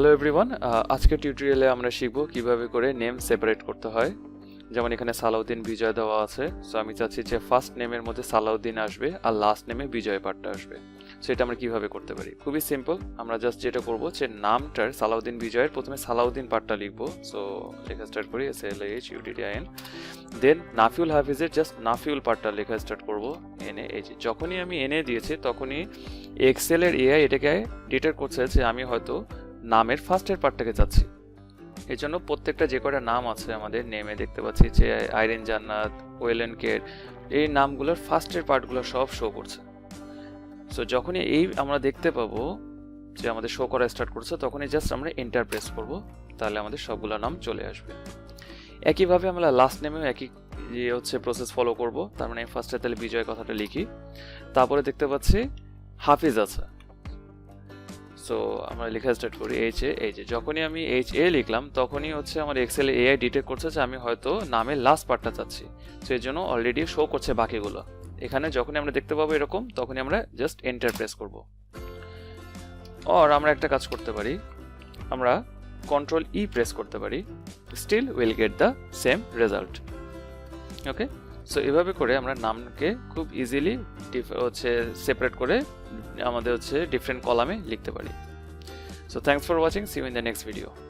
Hello everyone, আজকের টিউটোরিয়ালে আমরা শিখব কিভাবে করে নেম সেপারেট করতে হয়। যেমন এখানে সালাউদ্দিন বিজয় দেওয়া আছে, সো আমি চাচ্ছি যে ফার্স্ট নেমের মধ্যে সালাউদ্দিন আসবে আর লাস্ট নেমে বিজয় পার্টটা আসবে। সো এটা আমরা কিভাবে করতে পারি, খুবই সিম্পল। আমরা জাস্ট যেটা করব যে নামটার সালাউদ্দিন বিজয়ের প্রথমে সালাউদ্দিন পার্টটা লিখবো। সো লেখা স্টার্ট করি SLAHUDDIN, দেন নাফিউল হাফিজের জাস্ট নাফিউল পার্টটা লেখা স্টার্ট করব NAH। যখনই আমি NA দিয়েছি তখনই এক্সেল এর AI এটাকে ডিটেক্ট করছে যে আমি হয়তো নামের ফার্স্টের পার্টটাকে চাচ্ছি। এই জন্য প্রত্যেকটা যে কটা নাম আছে আমাদের নেমে দেখতে পাচ্ছি যে আইরিন জান্নাত, ওয়েলেন কেট, এই নামগুলোর ফার্স্টের পার্টগুলো সব শো করছে। সো যখনই এই আমরা দেখতে পাবো যে আমাদের শো করা স্টার্ট করছে, তখনই জাস্ট আমরা এন্টার প্রেস করব, তাহলে আমাদের সবগুলো নাম চলে আসবে। একইভাবে আমরা লাস্ট নেমেও একই প্রসেস ফলো করব। তার মানে ফার্স্টে তাহলে বিজয় কথাটা লিখি, তারপরে দেখতে পাচ্ছি হাফিজ আছে। সো আমরা লেখা স্টার্ট করি HA। যখনই আমি HA লিখলাম তখনই আমার এক্সেল AI ডিটেক্ট করছে যে আমি হয়তো নামের লাস্ট পার্টটা চাচ্ছি। সো এর জন্য অলরেডি শো করছে বাকিগুলো। এখানে যখনই আমরা দেখতে পাবো এরকম, তখনই আমরা জাস্ট এন্টার প্রেস করব। আর আমরা একটা কাজ করতে পারি, আমরা কন্ট্রোল E প্রেস করতে পারি, still will get the same result. Okay, so এভাবে করে আমরা নামকে খুব ইজিলি সেপারেট করে আমাদের ডিফারেন্ট কলামে লিখতে পারি। So thanks for watching, see you in the next video.